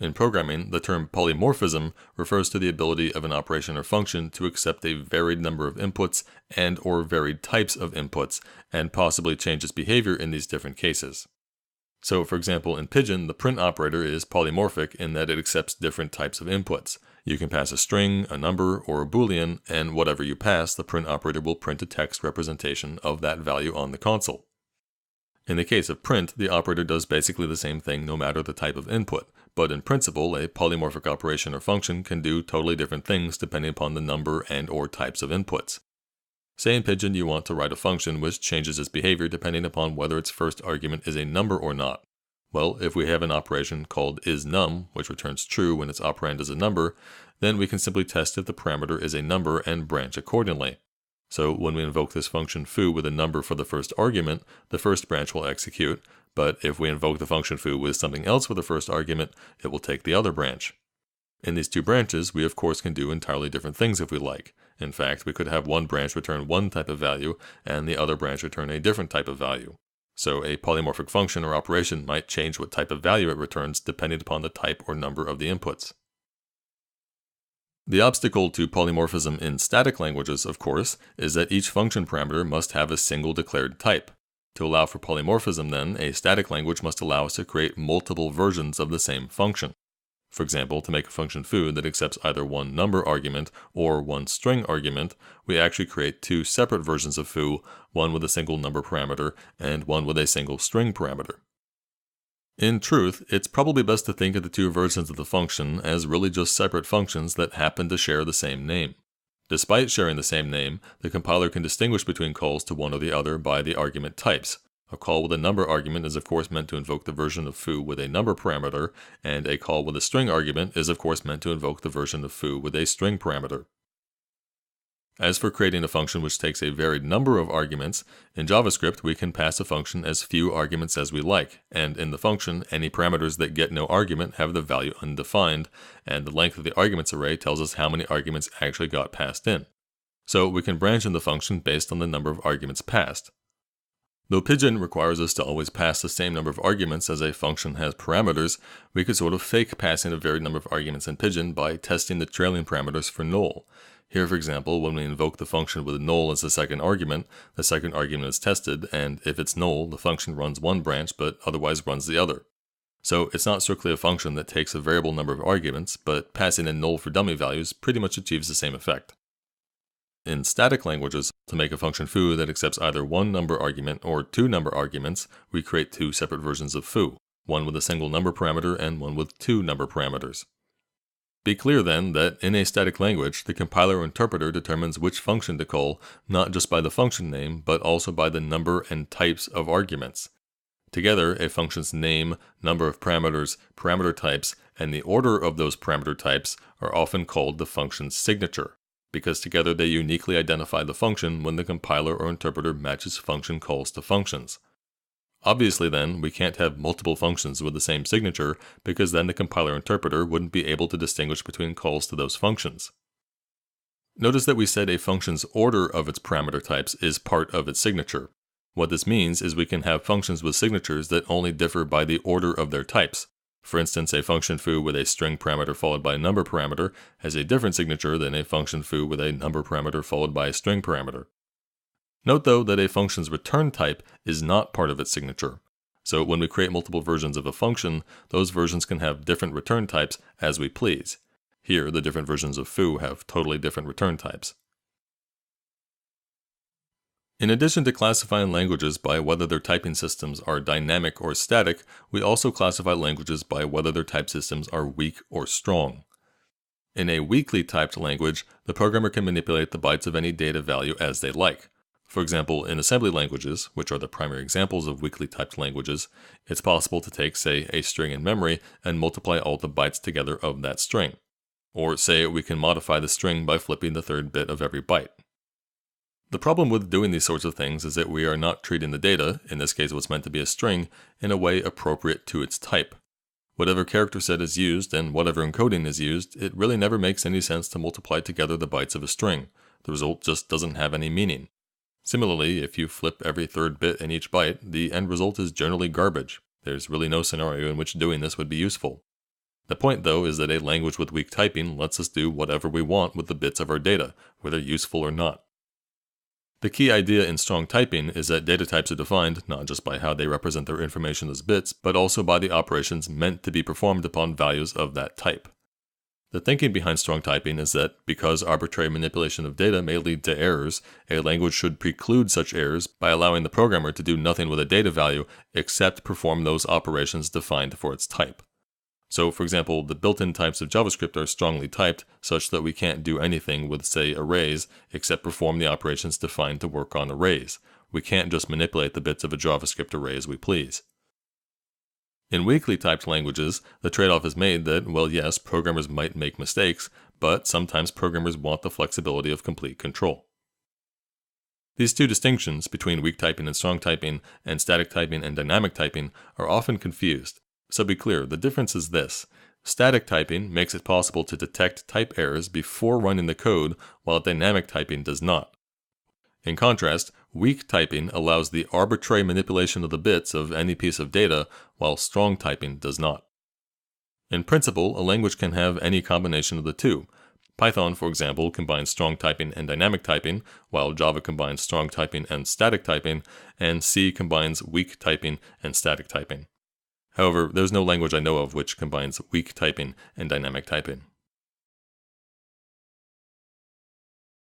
In programming, the term polymorphism refers to the ability of an operation or function to accept a varied number of inputs and/or varied types of inputs, and possibly change its behavior in these different cases. So, for example, in Pigeon, the print operator is polymorphic in that it accepts different types of inputs. You can pass a string, a number, or a boolean, and whatever you pass, the print operator will print a text representation of that value on the console. In the case of print, the operator does basically the same thing no matter the type of input, but in principle, a polymorphic operation or function can do totally different things depending upon the number and/or types of inputs. Say in Pigeon you want to write a function which changes its behavior depending upon whether its first argument is a number or not. Well, if we have an operation called isNum, which returns true when its operand is a number, then we can simply test if the parameter is a number and branch accordingly. So when we invoke this function foo with a number for the first argument, the first branch will execute, but if we invoke the function foo with something else for the first argument, it will take the other branch. In these two branches, we of course can do entirely different things if we like. In fact, we could have one branch return one type of value and the other branch return a different type of value. So a polymorphic function or operation might change what type of value it returns depending upon the type or number of the inputs. The obstacle to polymorphism in static languages, of course, is that each function parameter must have a single declared type. To allow for polymorphism, then, a static language must allow us to create multiple versions of the same function. For example, to make a function foo that accepts either one number argument or one string argument, we actually create two separate versions of foo, one with a single number parameter and one with a single string parameter. In truth, it's probably best to think of the two versions of the function as really just separate functions that happen to share the same name. Despite sharing the same name, the compiler can distinguish between calls to one or the other by the argument types. A call with a number argument is of course meant to invoke the version of foo with a number parameter, and a call with a string argument is of course meant to invoke the version of foo with a string parameter. As for creating a function which takes a varied number of arguments, in JavaScript we can pass a function as few arguments as we like, and in the function, any parameters that get no argument have the value undefined, and the length of the arguments array tells us how many arguments actually got passed in. So we can branch in the function based on the number of arguments passed. Though Pigeon requires us to always pass the same number of arguments as a function has parameters, we could sort of fake passing a varied number of arguments in Pigeon by testing the trailing parameters for null. Here, for example, when we invoke the function with null as the second argument is tested, and if it's null, the function runs one branch but otherwise runs the other. So it's not strictly a function that takes a variable number of arguments, but passing in null for dummy values pretty much achieves the same effect. In static languages, to make a function foo that accepts either one number argument or two number arguments, we create two separate versions of foo, one with a single number parameter and one with two number parameters. Be clear then that in a static language, the compiler or interpreter determines which function to call not just by the function name, but also by the number and types of arguments. Together, a function's name, number of parameters, parameter types, and the order of those parameter types are often called the function's signature, because together they uniquely identify the function when the compiler or interpreter matches function calls to functions. Obviously then, we can't have multiple functions with the same signature, because then the compiler interpreter wouldn't be able to distinguish between calls to those functions. Notice that we said a function's order of its parameter types is part of its signature. What this means is we can have functions with signatures that only differ by the order of their types. For instance, a function foo with a string parameter followed by a number parameter has a different signature than a function foo with a number parameter followed by a string parameter. Note though that a function's return type is not part of its signature. So when we create multiple versions of a function, those versions can have different return types as we please. Here, the different versions of foo have totally different return types. In addition to classifying languages by whether their typing systems are dynamic or static, we also classify languages by whether their type systems are weak or strong. In a weakly typed language, the programmer can manipulate the bytes of any data value as they like. For example, in assembly languages, which are the primary examples of weakly typed languages, it's possible to take, say, a string in memory and multiply all the bytes together of that string. Or say we can modify the string by flipping the third bit of every byte. The problem with doing these sorts of things is that we are not treating the data, in this case what's meant to be a string, in a way appropriate to its type. Whatever character set is used and whatever encoding is used, it really never makes any sense to multiply together the bytes of a string. The result just doesn't have any meaning. Similarly, if you flip every third bit in each byte, the end result is generally garbage. There's really no scenario in which doing this would be useful. The point, though, is that a language with weak typing lets us do whatever we want with the bits of our data, whether useful or not. The key idea in strong typing is that data types are defined not just by how they represent their information as bits, but also by the operations meant to be performed upon values of that type. The thinking behind strong typing is that because arbitrary manipulation of data may lead to errors, a language should preclude such errors by allowing the programmer to do nothing with a data value except perform those operations defined for its type. So, for example, the built-in types of JavaScript are strongly typed such that we can't do anything with, say, arrays except perform the operations defined to work on arrays. We can't just manipulate the bits of a JavaScript array as we please. In weakly typed languages, the trade-off is made that, well, yes, programmers might make mistakes, but sometimes programmers want the flexibility of complete control. These two distinctions between weak typing and strong typing, and static typing and dynamic typing, are often confused. So be clear, the difference is this. Static typing makes it possible to detect type errors before running the code, while dynamic typing does not. In contrast, weak typing allows the arbitrary manipulation of the bits of any piece of data, while strong typing does not. In principle, a language can have any combination of the two. Python, for example, combines strong typing and dynamic typing, while Java combines strong typing and static typing, and C combines weak typing and static typing. However, there's no language I know of which combines weak typing and dynamic typing.